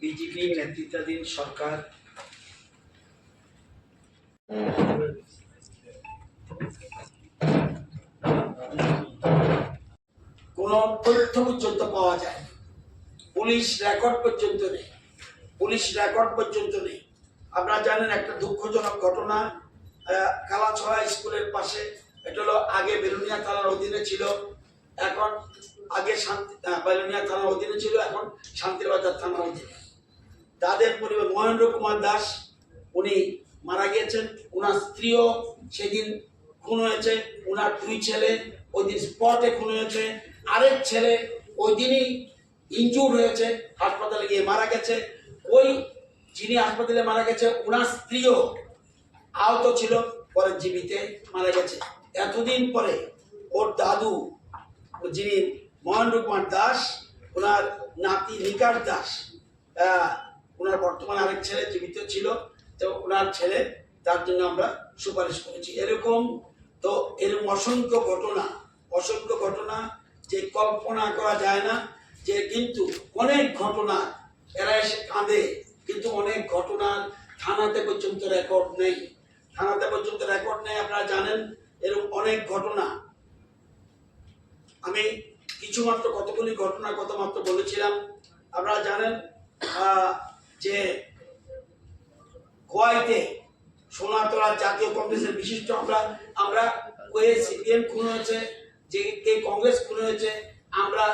BJP নেতৃত্বাধীন সরকার কোন তথ্য পর্যন্ত পাওয়া যায়, পুলিশ রেকর্ড পর্যন্ত নেই, আপনারা জানেন একটা দুঃখজনক ঘটনা, কালাছড়া স্কুলের পাশে, এটা হলো আগে বেলুনিয়া থানার অধীনে ছিল, এখন বেলুনিয়া থানার অধীনে ছিল, এখন শান্তিরবাজার থানার অধীনে। তাদের পরিবার মহেন্দ্র কুমার দাস উনি মারা গিয়েছেন, ওনার স্ত্রীও সেদিন খুন হয়েছে, ওনার দুই ছেলে ওই দিন স্পটে খুন হয়েছে, আরেক ছেলে ওই দিনই ইনজুর হয়েছে, হাসপাতালে গিয়ে মারা গেছে। ওই যিনি হাসপাতালে মারা গেছে ওনার স্ত্রীও আহত ছিল, পরে জীবিতে মারা গেছে। এতদিন পরে ওর দাদু যিনি মহেন্দ্র কুমার দাস, ওনার নাতি নিকার দাস, ওনার বর্তমানে আরেক ছেলে জীবিত ছিল, তো ওনার ছেলে, তার জন্য আমরা সুপারিশ করেছি। এরকম অসংখ্য ঘটনা যে কল্পনা করা যায় না, যে কিন্তু অনেক ঘটনা এরা এসে কাঁদে, কিন্তু অনেক ঘটনার থানাতে পর্যন্ত রেকর্ড নেই। আপনারা জানেন এরকম অনেক ঘটনা। আমি কতগুলি ঘটনার কথা মাত্র বলেছিলাম। আপনারা জানেন যে খোয়াইতে সোনাতলা জাতীয় কংগ্রেসের বিশিষ্ট আমরা সিপিএম খুন হয়েছে, যে কে কংগ্রেস খুন হয়েছে, আমরা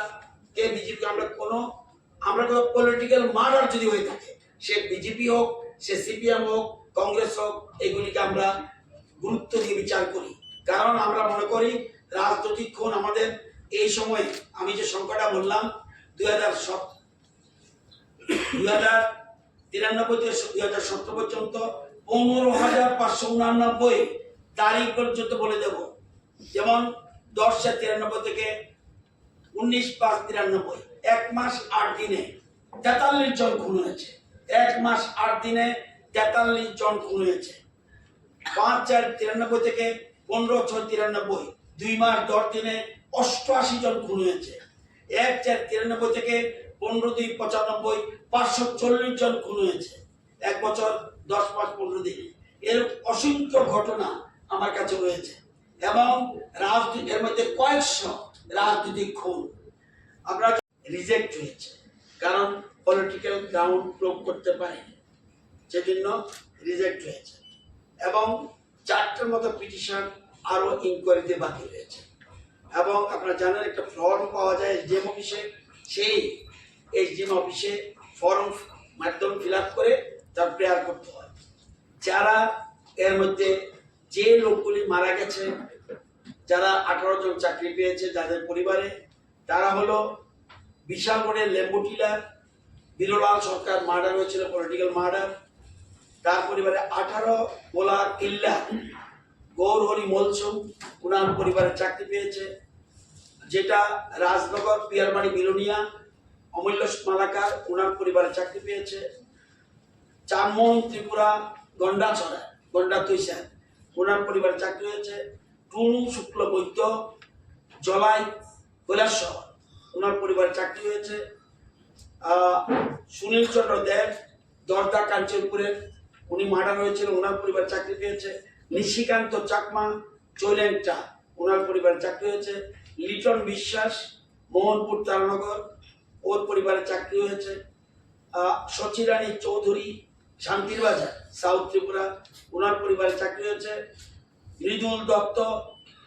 কে বিজেপি, আমরা কোনো পলিটিক্যাল মার্ডার যদি হয়ে থাকে, সে বিজেপি হোক, সে সিপিএম হোক, কংগ্রেস হোক, এগুলিকে আমরা গুরুত্ব দিয়ে বিচার করি। কারণ আমরা মনে করি রাজনৈতিক খুন আমাদের এই সময়, আমি যে সংখ্যাটা বললাম 2093 থেকে 2017 পর্যন্ত 15,589 তারিখ পর্যন্ত বলে দেব। যেমন 10/93 থেকে 19/5/93, 1 মাস 8 দিনে 43 জন খুন হয়েছে। 1 মাস 8 দিনে 43 জন খুন হয়েছে। 5/4/93 থেকে 15/6/93, 2 মাস 10 দিনে 88 জন খুন হয়েছে। 1/4/93 থেকে 15/2/95, 540 জন খুন হয়েছে 1 বছর 10 মাস 15 দিনে। এর অসংখ্য ঘটনা আমার কাছে রয়েছে, এবং এর মধ্যে কয়েকশো রাজনৈতিক খুন আমরা রিজেক্ট হয়েছে, কারণ পলিটিক্যাল গ্রাউন্ড প্রুভ করতে পারেনি, সেজন্য রিজেক্ট হয়েছে। এবং 4টার মতো পিটিশন আরো ইনকোয়ারিতে বাকি রয়েছে। এবং আপনারা জানেন একটা ফর্ম পাওয়া যায় এসডিএম অফিসে, সেই এসডিএম অফিসে ফর্ম মাধ্যমে ফিল আপ করে তার প্রেয়ার করতে হয়। যারা এর মধ্যে যে লোকগুলি মারা গেছে, যারা 18 জন চাকরি পেয়েছে যাদের পরিবারে, তারা হলো বিশালগড়ের লেম্বুটিলার বীরলাল সরকার মার্ডার হয়েছিল, পলিটিক্যাল মার্ডার, তার পরিবারে 18 গোলা কিল্লা গৌরহরি মলসুম, ওনার পরিবারে চাকরি পেয়েছে। যেটা রাজনগর পিয়ারমারি বিলোনিয়া অমূল্য মালাকার, ওনার পরিবারে চাকরি পেয়েছে। চানমোহন ত্রিপুরা গন্ডা তুইসা, ওনার পরিবারে চাকরি হয়েছে। টুনু শুক্ল বৈদ্য জলাই কৈলাসহর, ওনার পরিবারে চাকরি হয়েছে। সুনীল চন্দ্র দেব দরদা কাঞ্চনপুরের, উনি মার্ডার হয়েছিল, ওনার পরিবারে চাকরি পেয়েছে। নিশিকান্ত চাকমা চৈলেংটা, ওনার পরিবারে চাকরি হয়েছে। লিটন বিশ্বাস মোহনপুর তারানগর, ওর পরিবারে চাকরি হয়েছে। সচিরানী চৌধুরী শান্তিরবাজার সাউথ ত্রিপুরা, ওনার পরিবারে চাকরি হয়েছে। মৃদুল দত্ত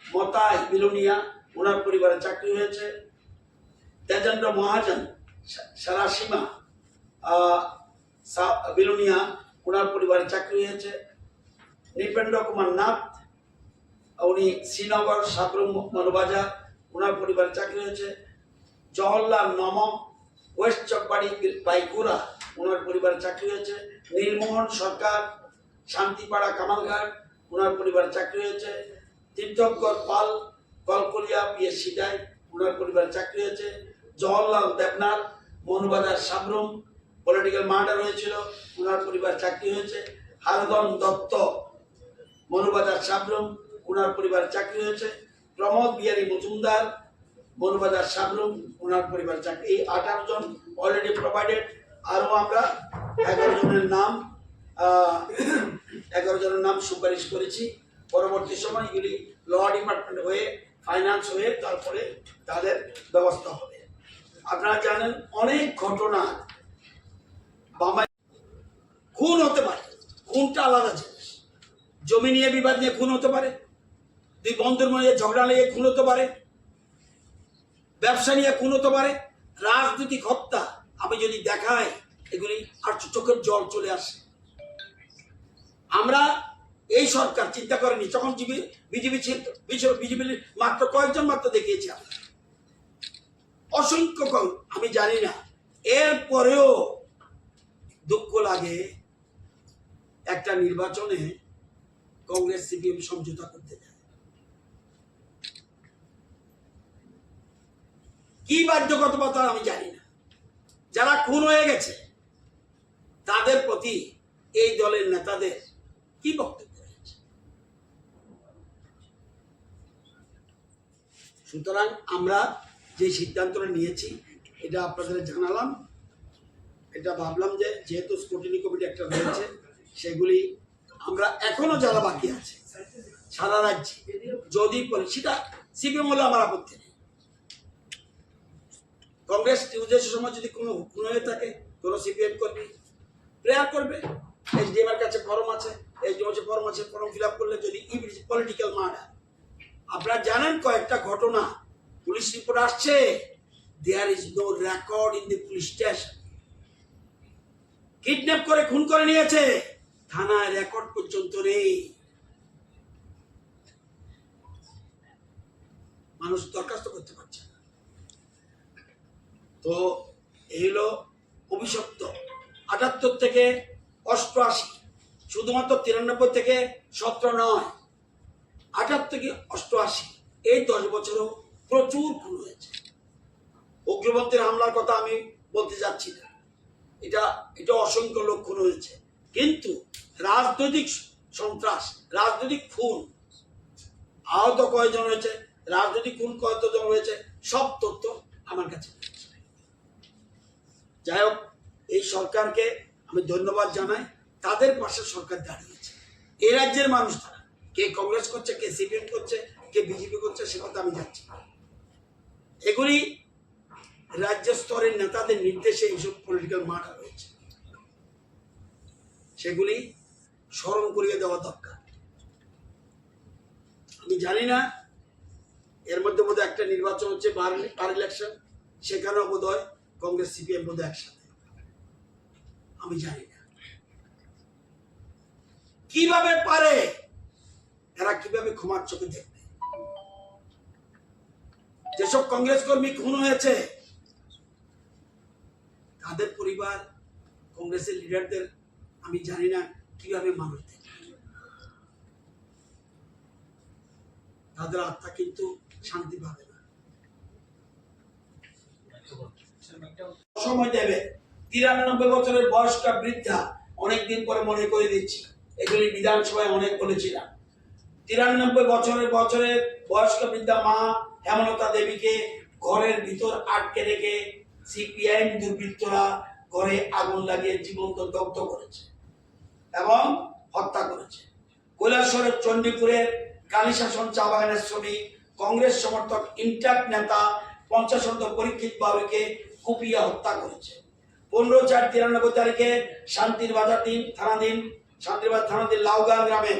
মতাই বিলোনিয়া, ওনার পরিবারে চাকরি হয়েছে। তেজেন্দ্র মহাজন সারাসীমা বিলোনিয়া, ওনার পরিবারে চাকরি হয়েছে। নৃপেন্দ্র কুমার নাথ, উনি শ্রীনগর সাবরুম মনোবাজার, ওনার পরিবারে চাকরি হয়েছে। জওহরলাল নম ওয়েস্ট চকবাড়ি বাইকুড়া, ওনার পরিবারে চাকরি হয়েছে। নীলমোহন সরকার শান্তিপাড়া কামালঘাট, ওনার পরিবারে চাকরি হয়েছে। তীর্থঙ্কর পাল কলকলিয়া পিএসসি ডাই, ওনার পরিবারে চাকরি হয়েছে। জওহরলাল দেবনাথ মনোবাজার সাবরুম, পলিটিক্যাল মার্ডার হয়েছিল, ওনার পরিবার চাকরি হয়েছে। হারগন দত্ত মনোবাজার সাবরুম, ওনার পরিবার চাকরি হয়েছে। প্রমোদ বিহারী মজুমদার মনোবাজার সাবরুম, ওনার পরিবার চাকরি। এই 18 জন অলরেডি প্রোভাইডেড। আরো আমরা 11 জনের নাম সুপারিশ করেছি। পরবর্তী সময় এগুলি ল ডিপার্টমেন্ট হয়ে, ফাইন্যান্স হয়ে তারপরে তাদের ব্যবস্থা হবে। আপনারা জানেন অনেক ঘটনা, বামায় খুন হতে পারে, খুনটা আলাদা জিনিস। জমি নিয়ে বিবাদ নিয়ে খুন হতে পারে, দুই বন্ধুর মধ্যে ঝগড়া নিয়ে খুন হতে পারে, ব্যবসা নিয়ে খুন হতে পারে, রাজনৈতিক হত্যা আমি যদি দেখাই এগুলি আর চোখের জল চলে আসে। আমরা এই সরকার চিন্তা করেনি, যখন বিজেপি ছিল, বিজেপি মাত্র কয়েকজন মাত্র দেখিয়েছি আমরা, অসংখ্য আমি জানি না। এরপরেও দুঃখ লাগে একটা নির্বাচনে কংগ্রেস সিপিএম সমঝোতা করতে যায়। কি বাধ্যবাধকতা আমি জানি না। যারা খুন হয়ে গেছে তাদের প্রতি এই দলের নেতাদের কি বক্তব্য রয়েছে? সুতরাং আমরা যে সিদ্ধান্তটা নিয়েছি এটা আপনাদের জানালাম। এটা ভাবলাম যে যেহেতু স্ক্রুটিনি কমিটি একটা রয়েছে, সেগুলি আমরা এখনো যারা বাকি আছে সারা রাজ্যে, যদি সেটা সিপিএম হলে আমার আপত্তি নেই। কংগ্রেস টিউজডের সময় যদি কোনো খুন হয়ে থাকে, কোনো সিপিএম কর্মী প্রেয়ার করবে, এসডিএম এর কাছে ফর্ম আছে, ফর্ম ফিল আপ করলে যদি পলিটিক্যাল মার্ডার। আপনারা জানেন কয়েকটা ঘটনা পুলিশ রিপোর্ট আসছে, there is no record in the police station. Kidnap করে খুন করে নিয়েছে, থানায় রেকর্ড পর্যন্ত নেই। মানুষ দরখাস্ত করতে পারছে না। তো এই হলো অভিশপ্ত 78 থেকে 88, শুধুমাত্র 93 থেকে 17 নয়, 78 থেকে 88 এই 10 বছরও প্রচুর খুন হয়েছে। উগ্রপন্থীর হামলার কথা আমি বলতে যাচ্ছি না, এটা অসংখ্য লোক খুন হয়েছে। কিন্তু রাজনৈতিক সন্ত্রাস, রাজনৈতিক খুন, আহত কয়জন হয়েছে, রাজনৈতিক খুন কতজন হয়েছে, সব তথ্য আমার কাছে। যাই হোক, এই সরকারকে আমি ধন্যবাদ জানাই, তাদের পাশে সরকার দাঁড়িয়েছে। এই রাজ্যের মানুষ তারা, কে কংগ্রেস করছে, কে সিপিএম করছে, কে বিজেপি করছে, সে কথা আমি যাচ্ছি। এগুলি রাজ্য স্তরের নেতাদের নির্দেশে এইসব পলিটিক্যাল মার্ডার হয়েছে, সেগুলি স্মরণ করিয়ে দেওয়া দরকার। আমি জানি না এর মধ্যে বোধহয় একটা নির্বাচন হচ্ছে, বার ইলেকশন, সেখানেও বোধ হয় কংগ্রেস সিপিএম বোধ হয় একসাথে, আমি জানি না কিভাবে পারে, এরা কিভাবে ক্ষমার চোখে দেখবে। যেসব কংগ্রেস কর্মী খুন হয়েছে তাদের পরিবার, কংগ্রেসের লিডারদের আমি জানি না কিভাবে মানুষ দেখবে। তাদের আত্মা কিন্তু শান্তি পাবে না। সময় দেবে। 93 বছরের বয়স্ক বৃদ্ধা, অনেকদিন পরে মনে করে দিচ্ছি, এগুলি বিধানসভায় অনেক বলেছিলাম। 93 বছরের বয়স্ক বৃদ্ধা মা হেমলতা দেবীকে ঘরের ভিতর আটকে রেখে সিপিআইএম দুর্বৃত্তরা ঘরে আগুন লাগিয়ে জীবন্ত দগ্ধ করেছে এবং হত্যা করেছে। কৈলাসহরের চণ্ডীপুরের কালীশাসন চা বাগানের শ্রমিক কংগ্রেস সমর্থক ইন্টাক নেতা 50 পরীক্ষিত বাবুকে কুপিয়ে হত্যা করেছে। 15/4/93 তারিখে শান্তিরবাজার থানাধীন লাউগাঁ গ্রামে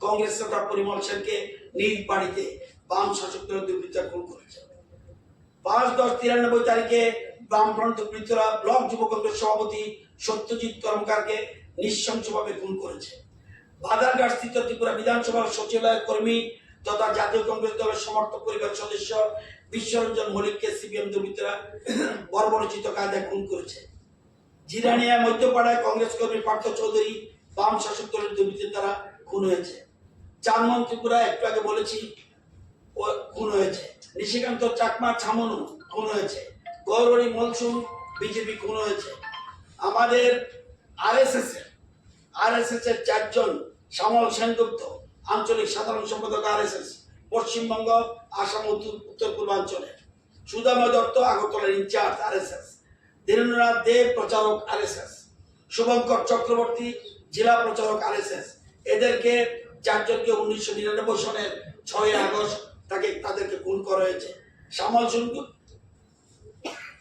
কংগ্রেস নেতা পরিমল সেনকে নিজ বাড়িতে বাম শাসক দলের দুর্বৃত্তরা খুন করেছে। 5/10/93 তারিখে বামফ্রন্ট দুর্বৃত্তরা ব্লক যুব কংগ্রেস সভাপতি সত্যজিৎ কর্মকারকে নৃশংসভাবে খুন করেছে। বাদারঘাট স্থিত ত্রিপুরা বিধানসভার সচিবালয় কর্মী তথা জাতীয় কংগ্রেস দলের সমর্থক পরিবার সদস্য বিশ্বরঞ্জন মল্লিককে সিপিএম দুর্বৃত্তরা বর্বরোচিত কায়দায় খুন করেছে। জিরানিয়া মধ্যপাড়ায় কংগ্রেস কর্মী পার্থ চৌধুরী বাম শাসক দলের দুর্বৃত্তের দ্বারা খুন হয়েছে। চানমন ত্রিপুরা একটু আগে বলেছি খুন হয়েছে। নিশিকান্ত চাকমা ছামনু খুন হয়েছে। গৌরী মলসুম বিজেপি খুন হয়েছে। আমাদের আরএসএস এর 4 জন, শ্যামল সেনগুপ্ত আঞ্চলিক সাধারণ সম্পাদক আরএসএস পশ্চিমবঙ্গ, আসাম উত্তর পূর্বাঞ্চলে, সুদাময় দত্ত আগরতলার ইনচার্জ আরএসএস, ধীরেন্দ্রনাথ দেব প্রচারক আরএসএস, শুভঙ্কর চক্রবর্তী জেলা প্রচারক আরএসএস। এদেরকে চারজনকে 1999 সনের 6 আগস্ট তাদেরকে খুন করা হয়েছে। শ্যামল সুন্দর,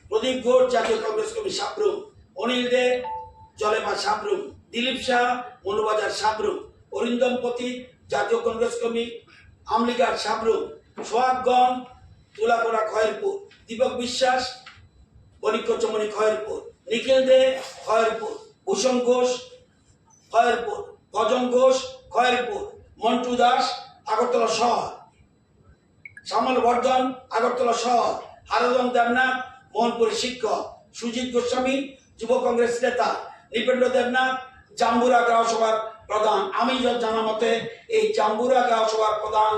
প্রদীপ ঘোষ জাতীয় কংগ্রেস কমিটি সাবরুম, অনিল দে জলেমা সাবরুম, দিলীপ শাহ মনুবাজার সাবরুম, অরিন্দম পতি জাতীয় কংগ্রেস কমিটি আমলিগার সাবরুম, সোহাগগণ তুলাকোড়া খয়েরপুর, দীপক বিশ্বাস বণিকচমনি খয়েরপুর, নিখিল দে খয়েরপুর, ভূষণ ঘোষ খয়েরপুর, ভজন ঘোষ খয়েরপুর, মন্টু দাস আগরতলা শহর, শ্যামল বর্ধন আগরতলা শহর, হারদম দেবনাথ মোহনপুর শিক্ষক, সুজিত গোস্বামী যুব কংগ্রেস নেতা, নৃপেন্দ্র দেবনাথ জাম্বুরা গ্রাম সভার প্রধান। আমি জানা মতে এই জাম্বুরা গ্রাম সভার প্রধান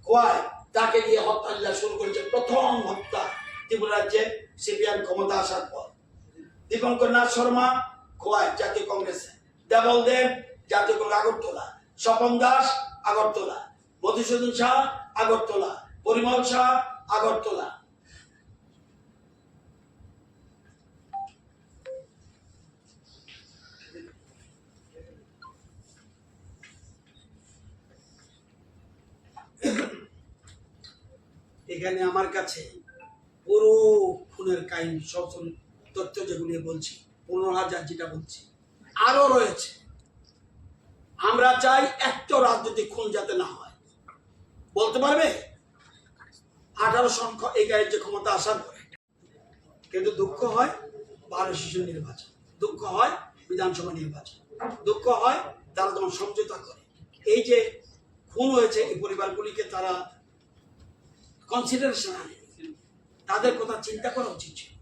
কোয়ায় তাকে দিয়ে হত্যা শুরু করেছে, প্রথম হত্যা ত্রিপুরা রাজ্যে সিপিএম ক্ষমতা আসার পর। দীপঙ্কর নাথ শর্মা খোয়াই জাতীয় কংগ্রেসে, দেবল দেব জাতীয় কংগ্রেস আগরতলা, স্বপন দাস আগরতলা, মধুসূদন শাহ আগরতলা, পরিমল শাহ আগরতলা। এখানে আমার কাছে পুরো খুনের কাহিনী সব তথ্য যেগুলি বলছি, 15,000 যেটা বলছি আরো রয়েছে। আমরা চাই একটা রাজনৈতিক খুন যাতে না হয়। বলতে পারবে 18 সংখ্যা এই রাজ্যে ক্ষমতা আসার পরে, কিন্তু দুঃখ হয় 12 শিশু নির্বাচন, দুঃখ হয় বিধানসভা নির্বাচন, দুঃখ হয় তারা যখন সমঝোতা করে। এই যে খুন হয়েছে এই পরিবারগুলিকে তারা কনসিডারেশন আনে, তাদের কথা চিন্তা করা উচিত ছিল।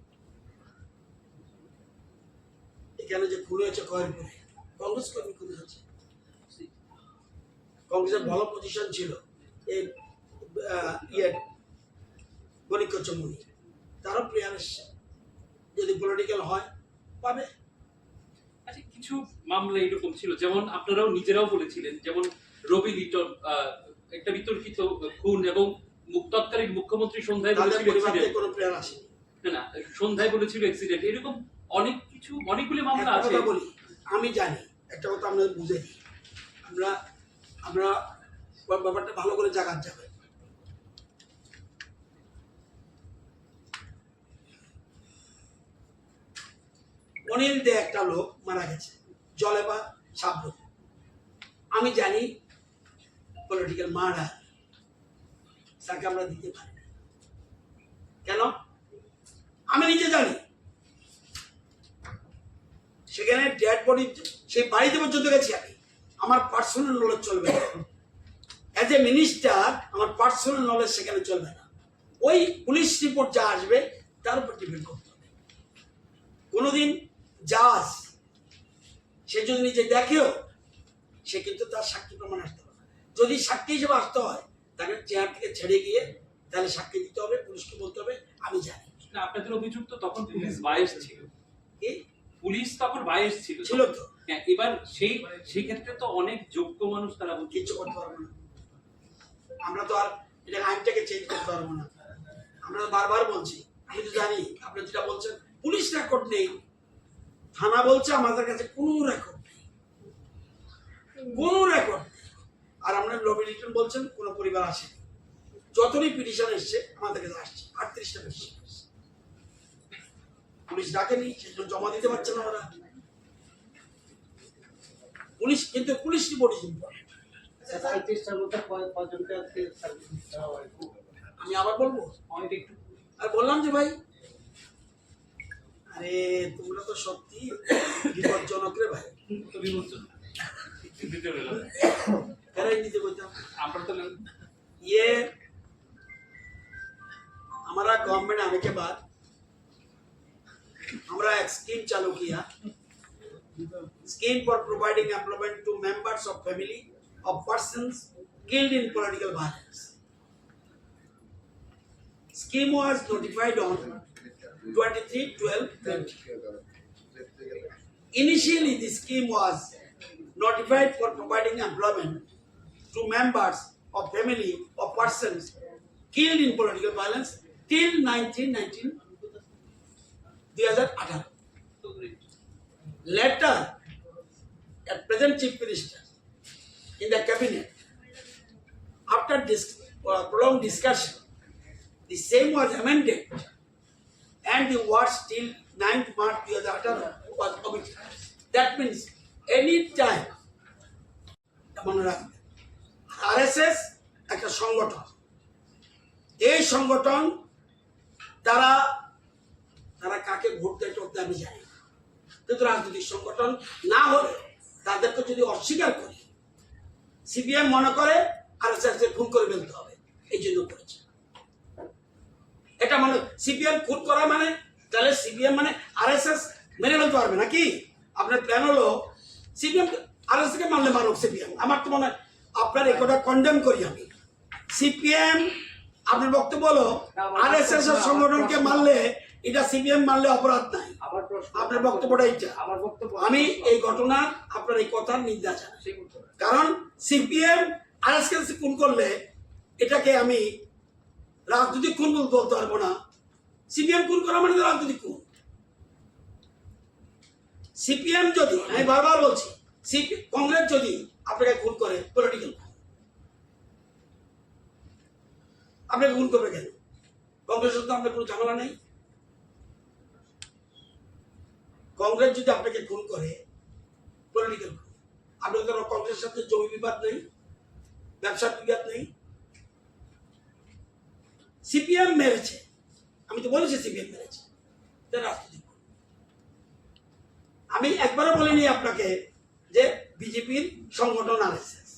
এখানে যে খুন হয়েছে খয়েরপুরে, কংগ্রেস কর্মী খুন হয়েছে, কংগ্রেসের ভালো পজিশন ছিল এই বণিকচমনি, তারও প্লেয়ার এসছে, যদি পলিটিক্যাল হয় পাবে। আচ্ছা, কিছু মামলা এরকম ছিল, যেমন আপনারাও নিজেরাও বলেছিলেন, যেমন রবি লিটন একটা বিতর্কিত খুন, এবং তৎকালীন মুখ্যমন্ত্রী সন্ধ্যায় বলেছিল কোনো প্লেয়ার আসেনি, না সন্ধ্যায় বলেছিল অ্যাক্সিডেন্ট। এরকম অনেক কিছু অনেকগুলি মামলা আছে। বলি আমি জানি একটা কথা আমরা বুঝে নিই, আমরা ব্যাপারটা ভালো করে জাগার যাবে। অনিল দে একটা লোক মারা গেছে, জলেবা সাবরুম। আমি জানি পলিটিক্যাল মার্ডার, তাকে আমরা দিতে পারি না। কেন? আমি নিজে জানি সেখানে ডেড বডি, সেই বাড়িতে পর্যন্ত গেছি আমি, আমার পার্সোনাল নলেজ চলবে না। অ্যাজ এ মিনিস্টার আমার পার্সোনাল নলেজ সেখানে চলবে না। ওই পুলিশ রিপোর্ট যা আসবে তার উপর ডিপেন্ড করতে হবে। কোনোদিন জাজ সে যদি নিজে দেখেও, সে কিন্তু তার সাক্ষী প্রমাণ আসতে হবে না। যদি সাক্ষী হিসেবে আসতে হয় তাকে চেয়ার থেকে ছেড়ে গিয়ে তাহলে সাক্ষী দিতে হবে, পুলিশকে বলতে হবে আমি জানি। না, আপনাদের অভিযোগ তো তখন পুলিশ বায়াস ছিল, পুলিশ তখন বায়াস ছিল তো। হ্যাঁ, এবার সেই ক্ষেত্রে তো অনেক যোগ্য মানুষ তারা কিছু করতে পারবো না। আমরা তো আর এটা আইনটাকে চেঞ্জ করতে পারবো না। আমরা তো বারবার বলছি, আমি তো জানি আপনি যেটা বলছেন পুলিশ রেকর্ড নেই, থানা বলছে আমাদের কাছে কোনো রেকর্ড নেই, কোনো রেকর্ড নেই। আর আমরা রবি লিটন বলছেন কোনো পরিবার আসেনি। যতই পিটিশন এসছে আমাদের কাছে আসছে, 38টা পিটিশন এসছে, পুলিশ ডাকেনি, সেজন্য জমা দিতে পারছে না ওরা। পুলিশ কিন্তু পুলিশ রিপোর্ট ইজ ইম্পর্টেন্ট। আমি আবার বলবো, আর বললাম যে ভাই, আরে তোমরা তো সত্যি বিপজ্জনক রে ভাই। दिते बोलता ये हमारा गवर्नमेंट आने के बाद हमारा एक स्कीम चालू किया, scheme for providing employment to members of family of persons killed in political violence. Scheme was notified on 23/12/20. Initially, the scheme was notified for providing employment to members of family of persons killed in political violence till 1919 2018 letter at present chief minister in the cabinet after prolonged discussion the same was amended and the words till 9th March 2018 was omitted. That means any time মনে রাখবেন RSS একটা সংগঠন, এই সংগঠন তারা কাকে vote দেয় টোটে আমি জানি না, কিন্তু রাজনৈতিক সংগঠন না হলে তাদেরকে যদি অস্বীকার করি সিপিএম মনে করে আরএসএস খুন করে ফেলতে হবে, এই জন্য করেছে এটা। মানে সিপিএম খুন করা মানে তাহলে সিপিএম মানে আরএসএস মেনে ফেলতে পারবে নাকি? আপনার প্ল্যান হলো সিপিএম আরএসএস কে মানলে মানব সিপিএম। আমার তো মনে হয় আপনার এই কথা কন্ডেম করি আমি। সিপিএম আপনার বক্তব্য হলো আরএসএস এর সংগঠনকে মারলে এটা সিপিএম মারলে অপরাধ নাই, আপনার বক্তব্যটা এইটা। আমি এই ঘটনা আপনার এই কথার নিন্দা জানাই, কারণ সিপিএম আরএসএস খুন করলে এটাকে আমি রাজনৈতিক খুন বলতে পারবো না। সিপিএম খুন করা মানে রাজনৈতিক খুন। সিপিএম যদি, আমি বারবার বলছি, কংগ্রেস যদি আপনাকে খুন করে পলিটিক্যাল খুন, আপনাকে খুন করবে কেন? কংগ্রেসের তো আপনার কোনো ঝামেলা নেই। কংগ্রেস যদি আপনাকে খুন করে পলিটিক্যাল খুন, আপনার তো কংগ্রেসের সাথে জমি বিবাদ নেই, ব্যবসার বিবাদ নেই। সিপিএম মেরেছে, আমি তো বলেছি সিপিএম মেরেছে, রাজনৈতিক। আমি একবারও বলিনি আপনাকে যে বিজেপির সংগঠন আরএসএস।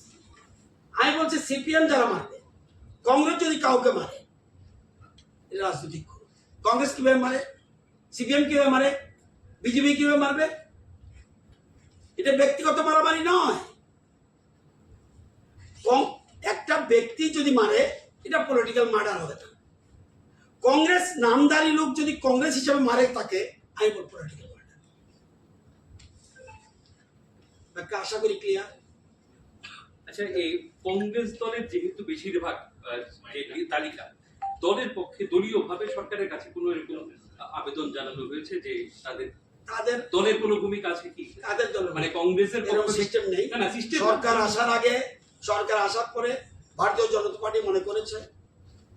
আমি বলছি সিপিএম যারা মারবে, কংগ্রেস যদি কাউকে মারে এটা রাজনৈতিক। কংগ্রেস কিভাবে মারে, সিপিএম কিভাবে মারে, বিজেপি কিভাবে মারবে? এটা ব্যক্তিগত মারামারি নয়। একটা ব্যক্তি যদি মারে এটা পলিটিক্যাল মার্ডার হবে না। কংগ্রেস নামদারি লোক যদি কংগ্রেস হিসাবে মারে তাকে, আমি বল পলিটিক্যাল মার্ডার। আশা করি ক্লিয়ার। আচ্ছা, এই কংগ্রেস দলের যেহেতু বেশিরভাগ যে তালিকা, দলের পক্ষে দলীয়ভাবে সরকারের কাছে কোনো এরকম আবেদন জানানো হয়েছে যে তাদের দলের কোনো ভূমিকা আছে কি? তাদের দলের মানে কংগ্রেসের কোনো সিস্টেম নেই। না, সিস্টেম সরকার আসার আগে, সরকার আসার পরে ভারতীয় জনতা পার্টি মনে করেছে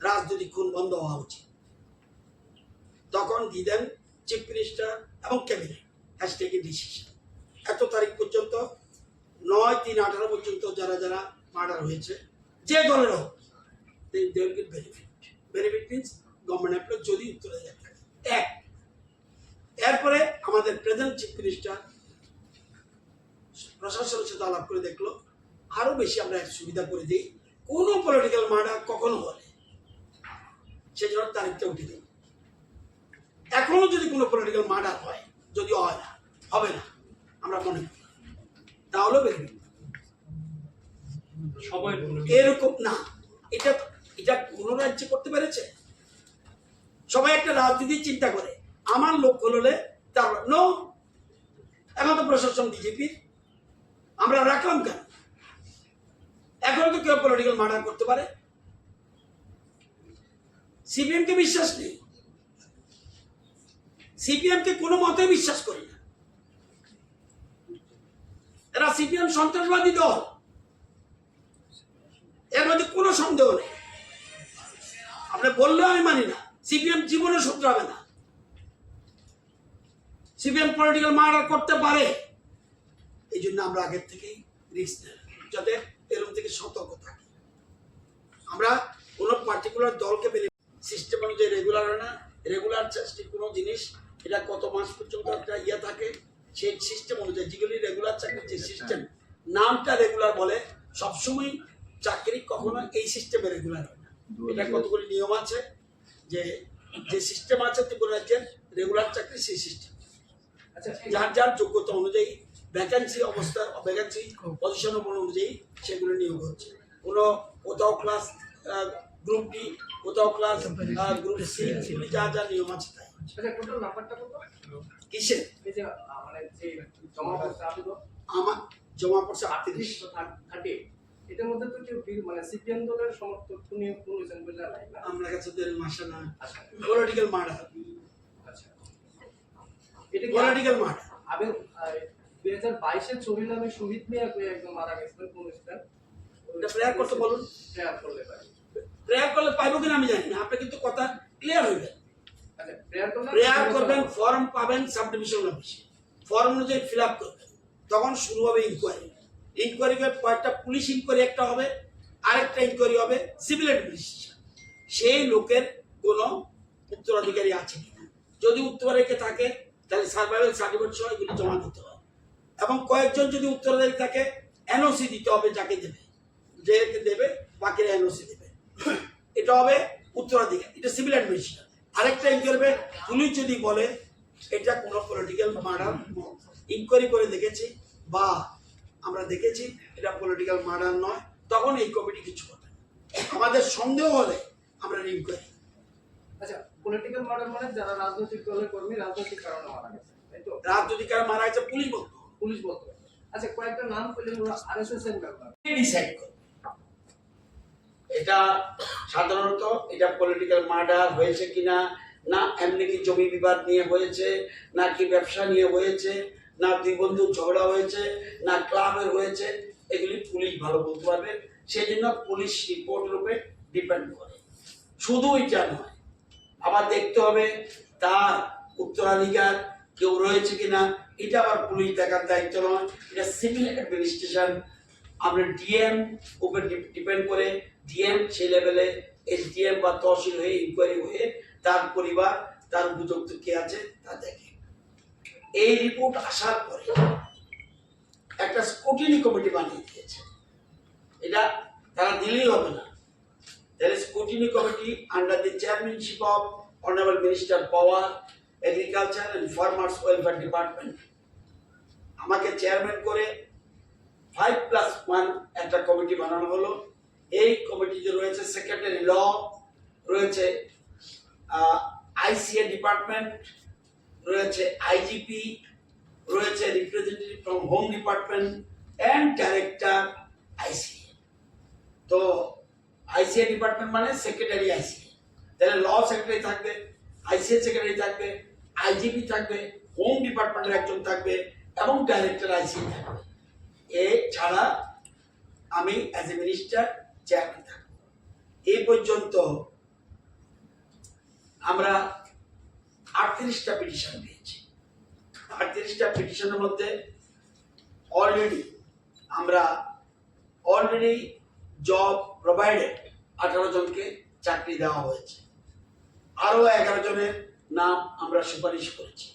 রাজনৈতিক খুন বন্ধ হওয়া উচিত। তখন দিলেন চিফ মিনিস্টার এবং ক্যাবিনেট হ্যাজ টেকেন ডিসিশন। এত তারিখ পর্যন্ত 9/3/18 পর্যন্ত যারা যারা মার্ডার হয়েছে যে দলের হোক, they will get benefit. Benefit means government employ যদি উত্তরে যায়। এক, এরপরে আমাদের প্রেজেন্ট চিফ মিনিস্টার প্রশাসনের সাথে আলাপ করে দেখলো আরো বেশি আমরা সুবিধা করে দিই, কোনো পলিটিক্যাল মার্ডার কখনো হলে সেই জন্য তারিখটা উঠে দিই। এখনো যদি কোনো পলিটিক্যাল মার্ডার হয়, যদি হয় না, হবে না আমরা মনে করি, তাহলে বেরবে সবাই এরকম না। এটা কোন রাজ্যে করতে পেরেছে? সবাই একটা রাজনীতি চিন্তা করে আমার লোক হলে তার নো। এখন তো প্রশাসন বিজেপির, আমরা রাখলাম কেন? এখন তো কেউ পলিটিক্যাল মার্ডার করতে পারে। সিপিএম কে বিশ্বাস নেই, সিপিএম কে কোনো মতে বিশ্বাস করি না। এরা সিপিএম সন্ত্রাসবাদী দল, এর মধ্যে কোনো সন্দেহ নেই। আপনি বললেও আমি মানি না, সিপিএম জীবনে শুধরাবে না। সিপিএম পলিটিক্যাল মার্ডার করতে পারে, এই জন্য আমরা আগের থেকেই রিস্ক নেই, যাতে এরকম থেকে সতর্ক থাকি। আমরা কোন পার্টিকুলার দলকে সিস্টেম অনুযায়ী রেগুলার হয় না। রেগুলার চাকরি কোনো জিনিস এটা কত মাস পর্যন্ত একটা ইয়ে থাকে, সেই সিস্টেম অনুযায়ী যেগুলি রেগুলার চাকরি, যে সিস্টেম নামটা রেগুলার বলে, সবসময় চাকরি কখনো এই সিস্টেমে রেগুলার হয় না। এটা কতগুলি নিয়ম আছে, যে সিস্টেম আছে ত্রিপুরা রাজ্যের রেগুলার চাকরি, সেই সিস্টেম। আচ্ছা, যার যার যোগ্যতা অনুযায়ী ভ্যাকেন্সি অবস্থা, ভ্যাকেন্সি পজিশন অনুযায়ী সেগুলো নিয়োগ হচ্ছে। কোথাও ক্লাস গ্রুপ ডি, কোথাও ক্লাস গ্রুপ সি, যা যা নিয়ম আছে তাই। টোটাল নাম্বারটা কত? কিসের? এই যে মানে যে জমা পড়ছে আবেদন, আমার জমা পড়ছে 38। 38 এটার মধ্যে তো কেউ মানে সিপিএম দলের সমর্থক নিয়োগ করেছেন বলে নাই না? আমরা কাছে তো মাসে না আচ্ছা, পলিটিক্যাল মার্ডার। আচ্ছা, এটা কি পলিটিক্যাল মার্ডার। আমি 2022-এ ছবি নামে শহীদ মিয়া কই একজন মারা গেছিলেন কোন স্থান এটা প্রেয়ার করতে বলুন। প্রেয়ার করলে পারে। প্রেয়ার করলে পাইবো কিনা আমি জানি না, আপনি কিন্তু কথা ক্লিয়ার হইবে। আচ্ছা প্রেয়ার করলে প্রেয়ার করবেন, ফর্ম পাবেন সাব ডিভিশন অফিসে, ফর্ম অনুযায়ী ফিল আপ করবেন, তখন শুরু হবে ইনকোয়ারি। ইনকোয়ারি কয়েকটা পুলিশ ইনকোয়ারি একটা হবে, আরেকটা ইনকোয়ারি হবে সিভিল অ্যাডমিনিস্ট্রেশন, সেই লোকের কোনো উত্তরাধিকারী আছে কিনা। যদি উত্তরাধিকারী থাকে তাহলে সার্ভাইভাল সার্টিফিকেট সহ এগুলি জমা দিতে হবে, এবং কয়েকজন যদি উত্তরাধিকারী থাকে এনওসি দিতে হবে, যাকে দেবে, যে দেবে বাকিরা এনওসি দেবে। এটা হবে উত্তরাধিকার, এটা সিভিল অ্যাডমিনিস্ট্রেশন। আরেকটা ইনকোয়ারি পুলিশ যদি বলে এটা কোনো পলিটিক্যাল মার্ডার, ইনকোয়ারি করে দেখেছি বা আমরা দেখেছি এটা পলিটিক্যাল মার্ডার নয়, তখন এই কমিটি কিছু করবে না। আমাদের সন্দেহ হলে আমরা ইনকোয়ারি। আচ্ছা পলিটিক্যাল মার্ডার মানে যারা রাজনৈতিক দলের কর্মী রাজনৈতিক কারণে মারা গেছে তাই তো? রাজনৈতিক কারণে মারা গেছে পুলিশ বলতো, পুলিশ বলতে পারে। আচ্ছা কয়েকটা নাম পেলেন আরএসএস এর ব্যাপার ডিসাইড করবে। এটা সাধারণত এটা পলিটিক্যাল মার্ডার হয়েছে কিনা, না এমনি কি জমি বিবাদ নিয়ে হয়েছে, না কি ব্যবসা নিয়ে হয়েছে, না দুই বন্ধুর ঝগড়া হয়েছে, না ক্লাবের হয়েছে, এগুলি পুলিশ ভালো বলতে পারবে। সেই জন্য পুলিশ রিপোর্ট রূপে ডিপেন্ড করে। শুধু এটা নয়, আবার দেখতে হবে তার উত্তরাধিকার কেউ রয়েছে কিনা, এটা আবার পুলিশ দেখার দায়িত্ব নয়, এটা সিভিল অ্যাডমিনিস্ট্রেশন। আমরা ডিএম উপর ডিপেন্ড করে, ডিএম সেই লেভেলে এসডিএম বা তহসিল হয়ে ইনকোয়ারি হয়ে তার পরিবার, তার উপযুক্ত কে আছে তা দেখে। এই রিপোর্ট আসার পরে একটা স্ক্রুটিনি কমিটি বানিয়ে দিয়েছে। এটা তারা দিলেই হবে না, there is scrutiny committee under the chairmanship of Honorable Minister Power, Agriculture and Farmers Welfare Department. আমাকে চেয়ারম্যান করে 5+1 একটা কমিটি বানানো হলো। এই কমিটিতে রয়েছে সেক্রেটারি ল, রয়েছে আইসিএ ডিপার্টমেন্ট, রয়েছে আইজিপি, রয়েছে representative from home department and director আইসিএ। তো আইসিএ ডিপার্টমেন্ট মানে সেক্রেটারি আইসিএ, তাহলে ল সেক্রেটারি থাকবে, আইসিএ সেক্রেটারি থাকবে, আইজিপি থাকবে, হোম ডিপার্টমেন্টের একজন থাকবে এবং ডাইরেক্টর আইসিএ থাকবে। এ ছাড়া আমি অ্যাজ এ মিনিস্টার চেয়ারম্যান থাকবো। এই পর্যন্ত আমরা 38টা পিটিশন পেয়েছি। 38টা পিটিশনের মধ্যে অলরেডি জব প্রোভাইডেড 18 জনকে চাকরি দেওয়া হয়েছে, আরো 11 জনের নাম আমরা সুপারিশ করেছি।